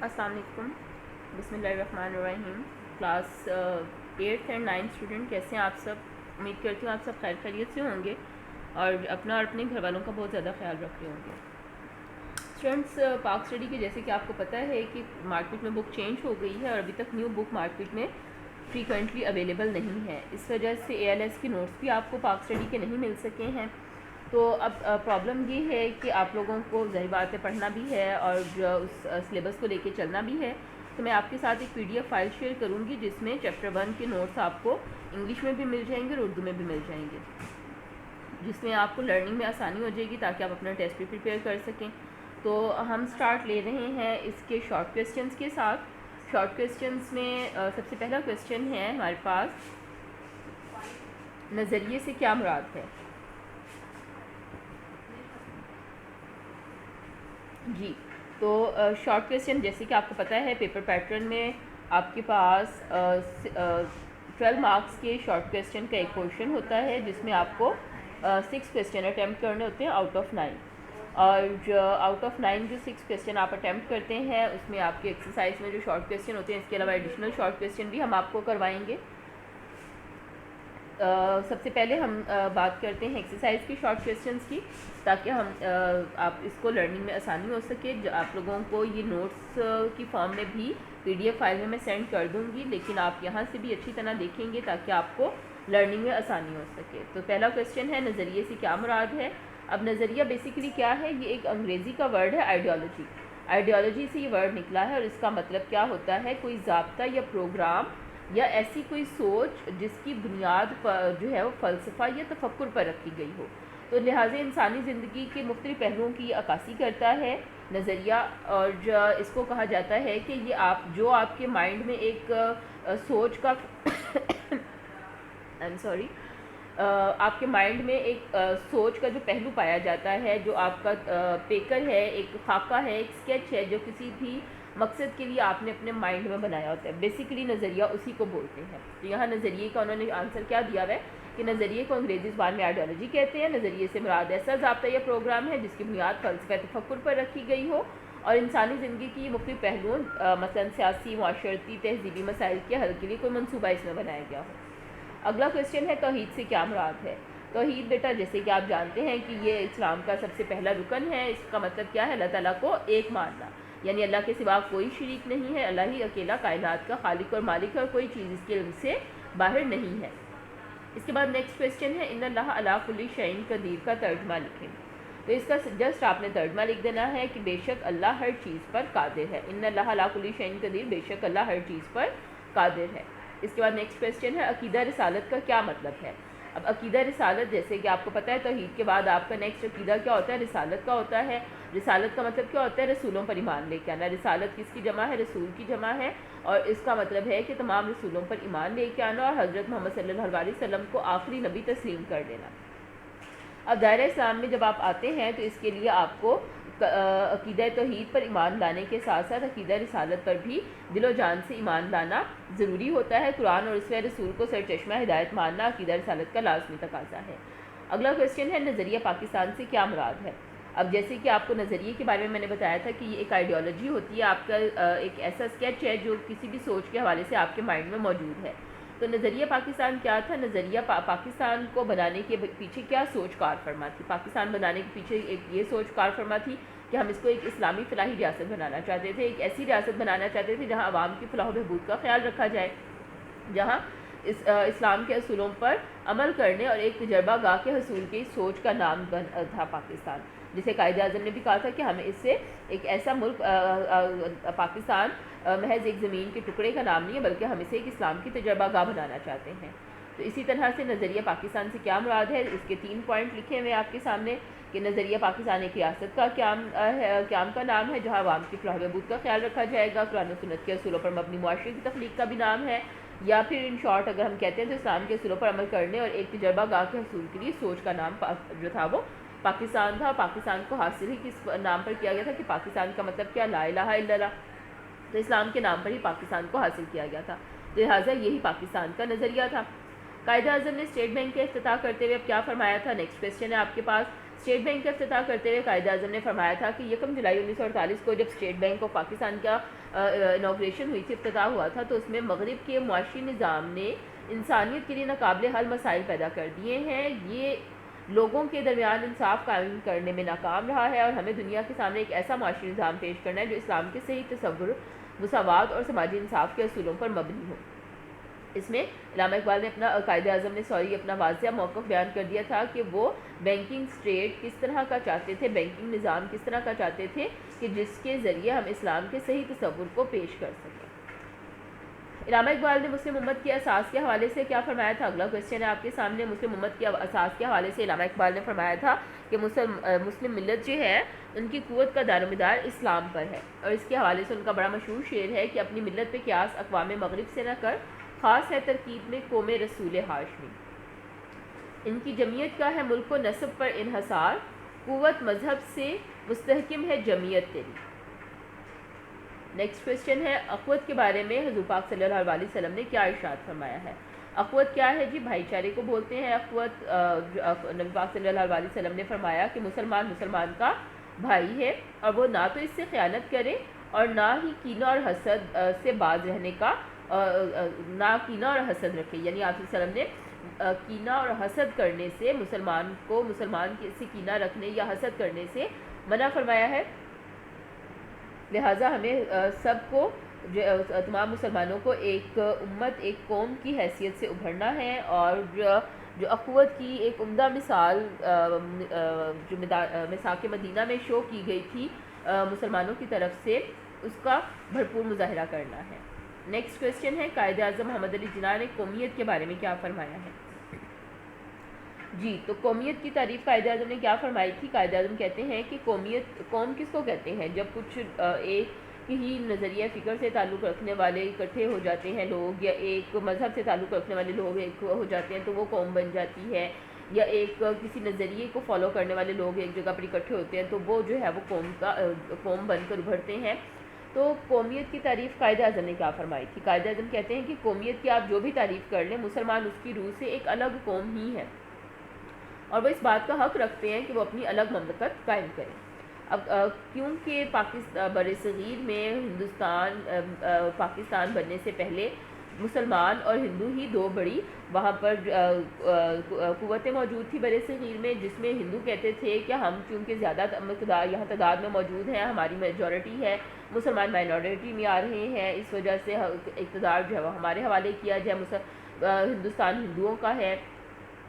السلام علیکم. بسم اللہ الرحمن الرحیم. Class 8th and 9th student کیسے ہیں آپ سب؟ امید کرتی ہوں آپ سب خیر خیریت سے ہوں گے اور اپنا اور اپنے گھر والوں کا بہت زیادہ خیال رکھ رہے ہوں گے. اسٹوڈنٹس، پاک اسٹڈی کے جیسے کہ آپ کو پتہ ہے کہ مارکیٹ میں بک چینج ہو گئی ہے اور ابھی تک نیو بک مارکیٹ میں فریکوینٹلی اویلیبل نہیں ہے. اس وجہ سے ALS کی نوٹس بھی آپ کو پاک اسٹڈی کے نہیں مل سکے ہیں. تو اب پرابلم یہ ہے کہ آپ لوگوں کو ظاہر بات ہے پڑھنا بھی ہے اور اس سلیبس کو لے کے چلنا بھی ہے. تو میں آپ کے ساتھ ایک PDF فائل شیئر کروں گی جس میں چیپٹر 1 کے نوٹس آپ کو انگلش میں بھی مل جائیں گے اور اردو میں بھی مل جائیں گے، جس میں آپ کو لرننگ میں آسانی ہو جائے گی تاکہ آپ اپنا ٹیسٹ بھی پریپیئر کر سکیں. تو ہم سٹارٹ لے رہے ہیں اس کے شارٹ کویسچنس کے ساتھ. شارٹ کویسچنس میں سب سے پہلا کویسچن ہے ہمارے پاس، نظریے سے کیا مراد ہے؟ جی تو شارٹ کویسچن جیسے کہ آپ کو پتہ ہے پیپر پیٹرن میں آپ کے پاس 12 مارکس کے شارٹ کویسچن کا ایک پورشن ہوتا ہے جس میں آپ کو 6 کویسچن اٹیمپٹ کرنے ہوتے ہیں آؤٹ آف 9. اور آؤٹ آف 9 جو 6 کویسچن آپ اٹیمپٹ کرتے ہیں اس میں آپ کے ایکسرسائز میں جو شارٹ کویسچن ہوتے ہیں اس کے علاوہ ایڈیشنل شارٹ کویسچن بھی ہم آپ کو کروائیں گے. سب سے پہلے ہم بات کرتے ہیں ایکسرسائز کی شارٹ کویسچنس کی تاکہ ہم آپ اس کو لرننگ میں آسانی ہو سکے. آپ لوگوں کو یہ نوٹس کی فارم میں بھی PDF فائل میں سینڈ کر دوں گی، لیکن آپ یہاں سے بھی اچھی طرح دیکھیں گے تاکہ آپ کو لرننگ میں آسانی ہو سکے. تو پہلا کویسچن ہے نظریے سے کیا مراد ہے؟ اب نظریہ بیسیکلی کیا ہے؟ یہ ایک انگریزی کا ورڈ ہے آئیڈیالوجی. آئیڈیالوجی سے یہ ورڈ نکلا ہے اور اس کا مطلب کیا ہوتا ہے؟ کوئی ضابطہ یا پروگرام یا ایسی کوئی سوچ جس کی بنیاد پر جو ہے وہ فلسفہ یا تفکر پر رکھی گئی ہو. تو لہٰذا انسانی زندگی کے مختلف پہلوؤں کی عکاسی کرتا ہے نظریہ، اور اس کو کہا جاتا ہے کہ یہ جو آپ کے مائنڈ میں ایک سوچ کا آپ کے مائنڈ میں ایک سوچ کا جو پہلو پایا جاتا ہے، جو آپ کا پیکر ہے، ایک خاکہ ہے، ایک اسکیچ ہے جو کسی بھی مقصد کے لیے آپ نے اپنے مائنڈ میں بنایا ہوتا ہے. بیسیکلی نظریہ اسی کو بولتے ہیں. تو یہاں نظریے کا انہوں نے آنسر کیا دیا ہوا ہے کہ نظریے کو انگریزی زبان میں آئیڈیالوجی کہتے ہیں. نظریے سے مراد ایسا ضابطہ یا پروگرام ہے جس کی بنیاد فلسفہ تفکر پر رکھی گئی ہو اور انسانی زندگی کی مختلف پہلوؤں مثلا سیاسی، معاشرتی، تہذیبی مسائل کے حل کے لیے کوئی منصوبہ اس میں بنایا گیا ہو. اگلا کویسچن ہے توحید سے کیا مراد ہے؟ توحید بیٹا جیسے کہ آپ جانتے ہیں کہ یہ اسلام کا سب سے پہلا رکن ہے. اس کا مطلب کیا ہے؟ اللہ تعالیٰ کو ایک ماننا، یعنی اللہ کے سوا کوئی شریک نہیں ہے، اللہ ہی اکیلا کائنات کا خالق اور مالک ہے اور کوئی چیز اس کے علم سے باہر نہیں ہے. اس کے بعد نیکسٹ کویسچن ہے ان اللہ علی کل شیء قدیر کا ترجمہ لکھیں. تو اس کا جسٹ آپ نے ترجمہ لکھ دینا ہے کہ بے شک اللہ ہر چیز پر قادر ہے. ان اللہ علی کل شیء قدیر، بے شک اللہ ہر چیز پر قادر ہے. اس کے بعد نیکسٹ کویسچن ہے عقیدہ رسالت کا کیا مطلب ہے؟ اب عقیدہ رسالت جیسے کہ آپ کو پتہ ہے توحید کے بعد آپ کا نیکسٹ عقیدہ کیا ہوتا ہے؟ رسالت کا ہوتا ہے. رسالت کا مطلب کیا ہوتا ہے؟ رسولوں پر ایمان لے کے آنا. رسالت کس کی جمع ہے؟ رسول کی جمع ہے، اور اس کا مطلب ہے کہ تمام رسولوں پر ایمان لے کے آنا اور حضرت محمد صلی اللہ علیہ وسلم کو آخری نبی تسلیم کر دینا. اب دائرہ اسلام میں جب آپ آتے ہیں تو اس کے لیے آپ کو عقیدہ توحید پر ایمان لانے کے ساتھ ساتھ عقیدہ رسالت پر بھی دل و جان سے ایمان لانا ضروری ہوتا ہے. قرآن اور اسوہ رسول کو سرچشمہ ہدایت ماننا عقیدہ رسالت کا لازمی تقاضا ہے. اگلا کویسچن ہے نظریہ پاکستان سے کیا مراد ہے؟ اب جیسے کہ آپ کو نظریے کے بارے میں نے بتایا تھا کہ یہ ایک آئیڈیالوجی ہوتی ہے، آپ کا ایک ایسا اسکیچ ہے جو کسی بھی سوچ کے حوالے سے آپ کے مائنڈ میں موجود ہے. تو نظریہ پاکستان کیا تھا؟ نظریہ پاکستان کو بنانے کے پیچھے کیا سوچ کار فرما تھی؟ پاکستان بنانے کے پیچھے ایک یہ سوچ کار فرما تھی کہ ہم اس کو ایک اسلامی فلاحی ریاست بنانا چاہتے تھے، ایک ایسی ریاست بنانا چاہتے تھے جہاں عوام کی فلاح و بہبود کا خیال رکھا جائے، جہاں اسلام کے اصولوں پر عمل کرنے اور ایک تجربہ گاہ کے حصول کی سوچ کا نام تھا پاکستان. جسے قائد اعظم نے بھی کہا تھا کہ ہمیں اس سے ایک ایسا ملک پاکستان محض ایک زمین کے ٹکڑے کا نام نہیں ہے بلکہ ہم اسے ایک اسلام کی تجربہ گاہ بنانا چاہتے ہیں. تو اسی طرح سے نظریہ پاکستان سے کیا مراد ہے؟ اس کے 3 پوائنٹ لکھے ہوئے آپ کے سامنے کہ نظریہ پاکستان ایک ریاست کا قیام کا نام ہے جہاں عوام کی فلاح و بہبود کا خیال رکھا جائے گا. قرآن و سنت کے اصولوں پر مبنی معاشرے کی تخلیق کا بھی نام ہے، یا پھر ان شارٹ اگر ہم کہتے ہیں تو اسلام کے اصولوں پر عمل کرنے اور ایک تجربہ گاہ کے حصول کے لیے سوچ کا نام جو تھا وہ پاکستان تھا. پاکستان کو حاصل ہی کس نام پر کیا گیا تھا کہ پاکستان کا مطلب کیا؟ لا الہ الا اللہ. تو اسلام کے نام پر ہی پاکستان کو حاصل کیا گیا تھا، لہٰذا یہی پاکستان کا نظریہ تھا. قائد اعظم نے اسٹیٹ بینک کا افتتاح کرتے ہوئے اب کیا فرمایا تھا؟ نیکسٹ کویسچن ہے آپ کے پاس. اسٹیٹ بینک کا افتتاح کرتے ہوئے قائد اعظم نے فرمایا تھا کہ 1 جولائی 1948 کو جب اسٹیٹ بینک آف پاکستان کا انوگریشن ہوئی تھی، افتتاح ہوا تھا، تو اس میں مغرب کے معاشی نظام نے انسانیت کے لیے ناقابل حل مسائل پیدا کر دیے ہیں. یہ لوگوں کے درمیان انصاف قائم کرنے میں ناکام رہا ہے اور ہمیں دنیا کے سامنے ایک ایسا معاشی نظام پیش کرنا ہے جو اسلام کے صحیح تصور، مساوات اور سماجی انصاف کے اصولوں پر مبنی ہو. اس میں علامہ اقبال نے قائد اعظم نے اپنا واضح موقف بیان کر دیا تھا کہ وہ بینکنگ اسٹیٹ کس طرح کا چاہتے تھے، بینکنگ نظام کس طرح کا چاہتے تھے کہ جس کے ذریعے ہم اسلام کے صحیح تصور کو پیش کر سکیں. علامہ اقبال نے مسلم امت کے اساس کے حوالے سے کیا فرمایا تھا؟ اگلا کویسچن ہے آپ کے سامنے. مسلم امت کے اساس کے حوالے سے علامہ اقبال نے فرمایا تھا کہ مسلم ملت جو ہے ان کی قوت کا دار و مدار اسلام پر ہے، اور اس کے حوالے سے ان کا بڑا مشہور شعر ہے کہ اپنی ملت پہ قیاس اقوام مغرب سے نہ کر، خاص ہے ترکیب میں قوم رسول ہاشمی. ان کی جمعیت کا ہے ملک و نسب پر انحصار، قوت مذہب سے مستحکم ہے جمعیت تیری. نیکسٹ کویسچن ہے اخوت کے بارے میں حضور پاک صلی اللہ علیہ وسلم نے کیا ارشاد فرمایا ہے؟ اخوت کیا ہے جی؟ بھائی چارے کو بولتے ہیں اخوت. نبی پاک صلی اللہ علیہ وسلم نے فرمایا کہ مسلمان کا بھائی ہے اور وہ نہ تو اس سے خیانت کرے اور نہ ہی کینہ اور حسد سے باز رہنے کا نہ کینہ اور حسد رکھے. یعنی آپ صلی اللہ علیہ وسلم نے کینہ اور حسد کرنے سے مسلمان سے کینہ رکھنے یا حسد کرنے سے منع فرمایا ہے. لہٰذا ہمیں سب کو تمام مسلمانوں کو ایک امت، ایک قوم کی حیثیت سے ابھرنا ہے، اور جو اخوت کی ایک عمدہ مثال جو میثاق مدینہ میں شو کی گئی تھی مسلمانوں کی طرف سے، اس کا بھرپور مظاہرہ کرنا ہے. نیکسٹ کویسچن ہے قائد اعظم محمد علی جناح نے قومیت کے بارے میں کیا فرمایا ہے؟ جی تو قومیت کی تعریف قائد اعظم نے کیا فرمائی تھی؟ قائد اعظم کہتے ہیں کہ قوم کس کو کہتے ہیں؟ جب کچھ ایک ہی نظریہ فکر سے تعلق رکھنے والے اکٹھے ہو جاتے ہیں لوگ، یا ایک مذہب سے تعلق رکھنے والے لوگ ایک ہو جاتے ہیں تو وہ قوم بن جاتی ہے، یا ایک کسی نظریے کو فالو کرنے والے لوگ ایک جگہ پر اکٹھے ہوتے ہیں تو وہ جو ہے وہ قوم بن کر ابھرتے ہیں. تو قومیت کی تعریف قائد اعظم نے کیا فرمائی تھی؟ قائد اعظم کہتے ہیں کہ قومیت کی آپ جو بھی تعریف کر لیں، مسلمان اس کی روح سے ایک الگ قوم ہی ہے، اور وہ اس بات کا حق رکھتے ہیں کہ وہ اپنی الگ مملکت قائم کریں. اب کیونکہ برصغیر میں پاکستان بننے سے پہلے مسلمان اور ہندو ہی دو بڑی وہاں پر قوتیں موجود تھی برصغیر میں، جس میں ہندو کہتے تھے کہ ہم چونکہ زیادہ مقدار یہاں تعداد میں موجود ہیں، ہماری میجورٹی ہے، مسلمان مائنورٹی میں آ رہے ہیں، اس وجہ سے اقتدار جو ہے وہ ہمارے حوالے کیا جائے، ہندوستان ہندوؤں کا ہے.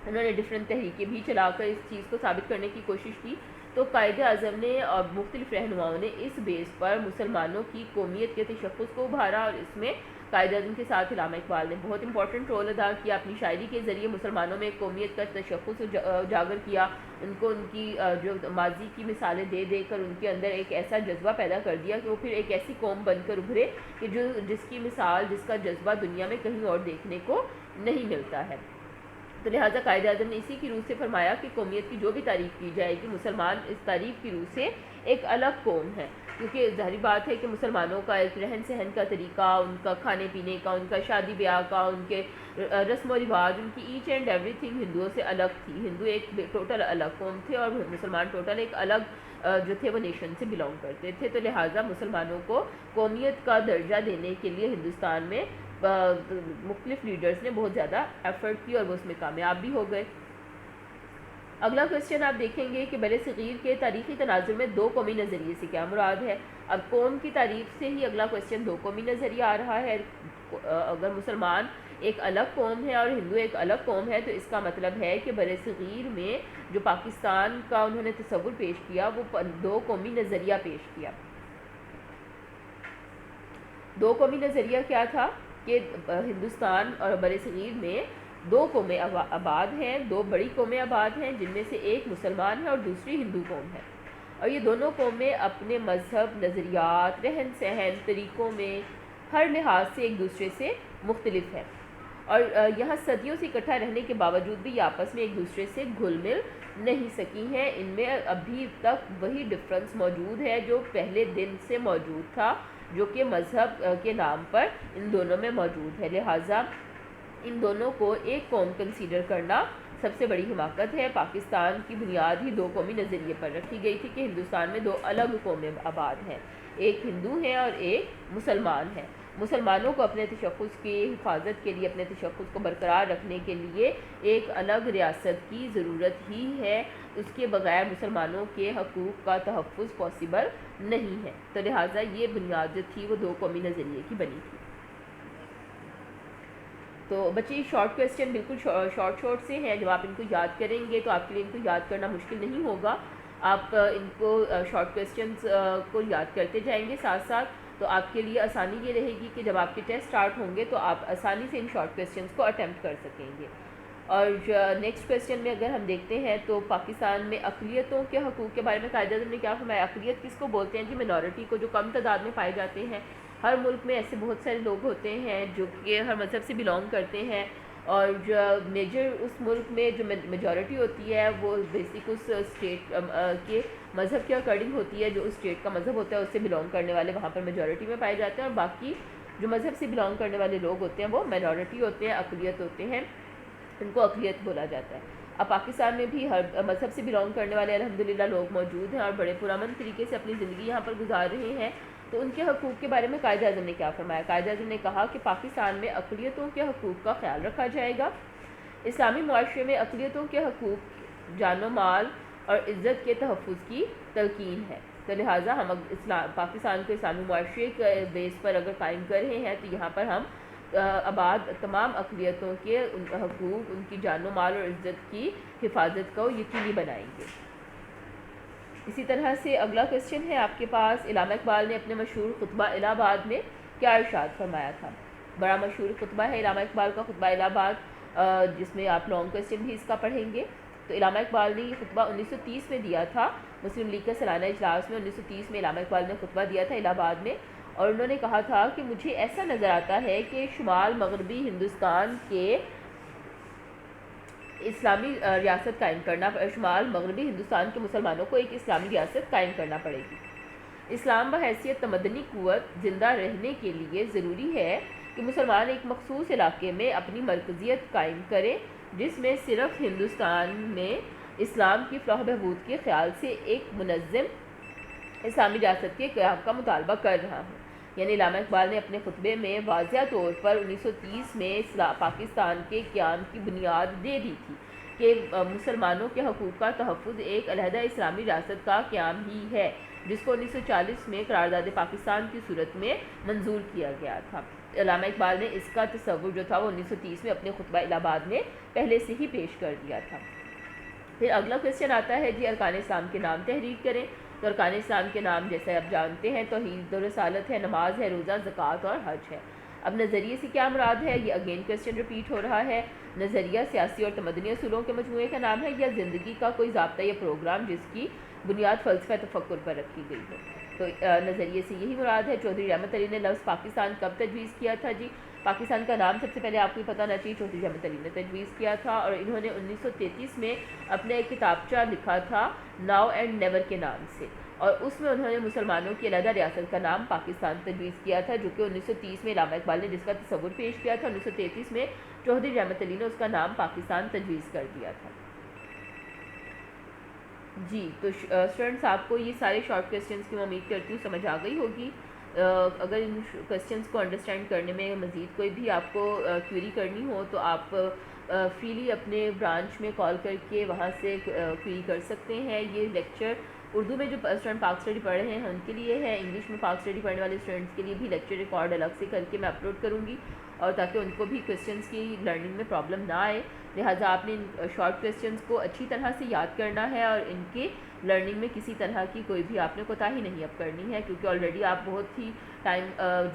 انہوں نے ڈفرینٹ تحریکیں بھی چلا کر اس چیز کو ثابت کرنے کی کوشش کی. تو قائد اعظم نے اور مختلف رہنماؤں نے اس بیس پر مسلمانوں کی قومیت کے تشخص کو ابھارا، اور اس میں قائد اعظم کے ساتھ علامہ اقبال نے بہت امپورٹنٹ رول ادا کیا. اپنی شاعری کے ذریعے مسلمانوں میں قومیت کا تشخص اجاگر کیا، ان کو ان کی جو ماضی کی مثالیں دے دے کر ان کے اندر ایک ایسا جذبہ پیدا کر دیا کہ وہ پھر ایک ایسی قوم بن کر ابھرے کہ جس کی مثال، جس کا جذبہ دنیا میں کہیں اور دیکھنے کو نہیں ملتا ہے. تو لہٰذا قائد اعظم نے اسی کی روح سے فرمایا کہ قومیت کی جو بھی تعریف کی جائے گی، مسلمان اس تعریف کی روح سے ایک الگ قوم ہے، کیونکہ ظاہری بات ہے کہ مسلمانوں کا ایک رہن سہن کا طریقہ، ان کا کھانے پینے کا، ان کا شادی بیاہ کا، ان کے رسم و رواج، ان کی ایچ اینڈ ایوری تھنگ ہندوؤں سے الگ تھی. ہندو ایک ٹوٹل الگ قوم تھے اور مسلمان ٹوٹل ایک الگ جو تھے وہ نیشن سے بلانگ کرتے تھے. تو لہٰذا مسلمانوں کو قومیت کا درجہ دینے کے لیے ہندوستان میں مختلف لیڈرز نے بہت زیادہ ایفرٹ کی اور وہ اس میں کامیاب بھی ہو گئے. اگلا کویسچن آپ دیکھیں گے کہ برصغیر کے تاریخی تناظر میں دو قومی نظریے سے کیا مراد ہے؟ اب قوم کی تعریف سے ہی اگلا کویسچن دو قومی نظریہ آ رہا ہے. اگر مسلمان ایک الگ قوم ہے اور ہندو ایک الگ قوم ہے تو اس کا مطلب ہے کہ برصغیر میں جو پاکستان کا انہوں نے تصور پیش کیا وہ دو قومی نظریہ پیش کیا. دو قومی نظریہ کیا تھا کہ ہندوستان اور برصغیر میں دو قومیں آباد ہیں، دو بڑی قومیں آباد ہیں، جن میں سے ایک مسلمان ہے اور دوسری ہندو قوم ہے، اور یہ دونوں قومیں اپنے مذہب، نظریات، رہن سہن، طریقوں میں ہر لحاظ سے ایک دوسرے سے مختلف ہیں، اور یہاں صدیوں سے اکٹھا رہنے کے باوجود بھی یہ آپس میں ایک دوسرے سے گھل مل نہیں سکی ہیں. ان میں ابھی تک وہی ڈفرنس موجود ہے جو پہلے دن سے موجود تھا، جو کہ مذہب کے نام پر ان دونوں میں موجود ہے. لہٰذا ان دونوں کو ایک قوم کنسیڈر کرنا سب سے بڑی حماقت ہے۔ پاکستان کی بنیاد ہی دو قومی نظریے پر رکھی گئی تھی کہ ہندوستان میں دو الگ قومیں آباد ہیں، ایک ہندو ہیں اور ایک مسلمان ہیں۔ مسلمانوں کو اپنے تشخص کی حفاظت کے لیے، اپنے تشخص کو برقرار رکھنے کے لیے ایک الگ ریاست کی ضرورت ہی ہے، اس کے بغیر مسلمانوں کے حقوق کا تحفظ پاسبل نہیں ہے۔ تو لہٰذا یہ بنیاد جو تھی وہ دو قومی نظریے کی بنی تھی۔ تو بچے شارٹ کویسچن بالکل شارٹ سے ہیں، جب آپ ان کو یاد کریں گے تو آپ کے لیے ان کو یاد کرنا مشکل نہیں ہوگا۔ آپ ان کو شارٹ کویسچنز کو یاد کرتے جائیں گے ساتھ ساتھ، تو آپ کے لیے آسانی یہ رہے گی کہ جب آپ کے ٹیسٹ سٹارٹ ہوں گے تو آپ آسانی سے ان شارٹ کویسچنز کو اٹیمپٹ کر سکیں گے۔ اور نیکسٹ کویسچن میں اگر ہم دیکھتے ہیں تو پاکستان میں اقلیتوں کے حقوق کے بارے میں قائد اعظم نے کیا فرمایا؟ اقلیت کس کو بولتے ہیں؟ جی مینورٹی کو، جو کم تعداد میں پائے جاتے ہیں۔ ہر ملک میں ایسے بہت سارے لوگ ہوتے ہیں جو کہ ہر مذہب سے بلانگ کرتے ہیں، اور جو میجر اس ملک میں جو میجورٹی ہوتی ہے وہ بیسک اس اسٹیٹ کے مذہب کے اکارڈنگ ہوتی ہے، جو اس اسٹیٹ کا مذہب ہوتا ہے اس سے بلانگ کرنے والے وہاں پر میجورٹی میں پائے جاتے ہیں، اور باقی جو مذہب سے بلانگ کرنے والے لوگ ہوتے ہیں وہ مینورٹی ہوتے ہیں، اقلیت ہوتے ہیں، ان کو اقلیت بولا جاتا ہے۔ اب پاکستان میں بھی ہر مذہب سے بلانگ کرنے والے الحمدللہ لوگ موجود ہیں اور بڑے پرامن طریقے سے اپنی زندگی یہاں پر گزار رہے ہیں۔ تو ان کے حقوق کے بارے میں قائد اعظم نے کیا فرمایا؟ قائد اعظم نے کہا کہ پاکستان میں اقلیتوں کے حقوق کا خیال رکھا جائے گا۔ اسلامی معاشرے میں اقلیتوں کے حقوق، جان و مال اور عزت کے تحفظ کی تلقین ہے۔ تو لہٰذا ہم پاکستان کو اسلامی معاشرے کے بیس پر اگر قائم کر رہے ہیں تو یہاں پر ہم آباد تمام اقلیتوں کے ان کا حقوق، ان کی جان و مال اور عزت کی حفاظت کو یقینی بنائیں گے۔ اسی طرح سے اگلا کویسچن ہے آپ کے پاس، علامہ اقبال نے اپنے مشہور خطبہ الہ آباد میں کیا ارشاد فرمایا تھا؟ بڑا مشہور خطبہ ہے علامہ اقبال کا خطبہ الہ آباد، جس میں آپ لانگ کویسچن بھی اس کا پڑھیں گے۔ تو علامہ اقبال نے یہ خطبہ 1930 میں دیا تھا، مسلم لیگ کا سالانہ اجلاس میں 1930 میں علامہ اقبال نے خطبہ دیا تھا الہ آباد میں، اور انہوں نے کہا تھا کہ مجھے ایسا نظر آتا ہے کہ شمال مغربی ہندوستان کے اسلامی ریاست قائم کرنا، شمال مغربی ہندوستان کے مسلمانوں کو ایک اسلامی ریاست قائم کرنا پڑے گی۔ اسلام بحیثیت تمدنی قوت زندہ رہنے کے لیے ضروری ہے کہ مسلمان ایک مخصوص علاقے میں اپنی مرکزیت قائم کریں، جس میں صرف ہندوستان میں اسلام کی فلاح و بہبود کے خیال سے ایک منظم اسلامی ریاست کے قیام کا مطالبہ کر رہا ہوں۔ یعنی علامہ اقبال نے اپنے خطبے میں واضح طور پر 1930 میں پاکستان کے قیام کی بنیاد دے دی تھی کہ مسلمانوں کے حقوق کا تحفظ ایک علیحدہ اسلامی ریاست کا قیام ہی ہے، جس کو 1940 میں قرارداد پاکستان کی صورت میں منظور کیا گیا تھا۔ علامہ اقبال نے اس کا تصور جو تھا وہ 1930 میں اپنے خطبہ الہ آباد میں پہلے سے ہی پیش کر دیا تھا۔ پھر اگلا کویسچن آتا ہے جی ارکان اسلام کے نام تحریر کریں۔ تو ارکان اسلام کے نام جیسے آپ جانتے ہیں توحید و رسالت ہے، نماز ہے، روزہ، زکوٰۃ اور حج ہے۔ اب نظریے سے کیا مراد ہے؟ یہ اگین کویسچن ریپیٹ ہو رہا ہے۔ نظریہ سیاسی اور تمدنی اصولوں کے مجموعے کا نام ہے یا زندگی کا کوئی ضابطہ یا پروگرام جس کی بنیاد فلسفہ تفکر پر رکھی گئی ہے؟ تو نظریے سے یہی مراد ہے۔ چودھری رحمت علی نے لفظ پاکستان کب تجویز کیا تھا؟ جی پاکستان کا نام سب سے پہلے آپ کو پتہ ہونا چاہیے، چودھری رحمت علی نے تجویز کیا تھا، اور انہوں نے 1933 میں اپنا ایک کتابچہ لکھا تھا ناؤ اینڈ نیور کے نام سے، اور اس میں انہوں نے مسلمانوں کی علیحدہ ریاست کا نام پاکستان تجویز کیا تھا، جو کہ 1930 میں علامہ اقبال نے جس کا تصور پیش کیا تھا، 1933 میں چودھری رحمت علی نے اس کا نام پاکستان تجویز کر دیا تھا۔ جی تو اسٹوڈنٹس آپ کو یہ سارے شارٹ کویسچنس کی میں امید کرتی ہوں سمجھ آ گئی ہوگی۔ اگر ان کویسچنس کو انڈرسٹینڈ کرنے میں مزید کوئی بھی آپ کو کیوری کرنی ہو تو آپ فریلی اپنے برانچ میں کال کر کے وہاں سے کیوری کر سکتے ہیں۔ یہ لیکچر اردو میں جو اسٹوڈنٹ پاک اسٹڈی پڑھ رہے ہیں ان کے لیے ہے، انگلش میں پاک اسٹڈی پڑھنے والے اسٹوڈنٹس کے لیے بھی لیکچر ریکارڈ الگ سے کر کے میں اپلوڈ کروں گی، اور تاکہ ان کو بھی کویسچنس کی لرننگ میں پرابلم نہ آئے۔ لہٰذا آپ نے ان شارٹ کویسچنس کو اچھی طرح سے یاد کرنا ہے، اور ان کے لرننگ میں کسی طرح کی کوئی بھی آپ نے کوتاہی نہیں اب کرنی ہے، کیونکہ آلریڈی آپ بہت ہی ٹائم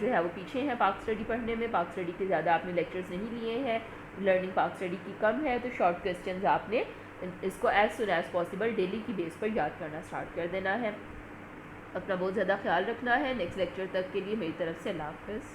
جو ہے وہ پیچھے ہیں پاک اسٹڈی پڑھنے میں۔ پاک اسٹڈی کے زیادہ آپ نے لیکچرز نہیں لیے ہیں، لرننگ پاک اسٹڈی کی کم ہے، تو شارٹ کویسچنز آپ نے اس کو as soon as possible daily کی بیس پر یاد کرنا اسٹارٹ کر دینا ہے۔ اپنا بہت زیادہ خیال رکھنا ہے۔ نیکسٹ لیکچر تک کے لیے میری طرف سے اللہ حافظ۔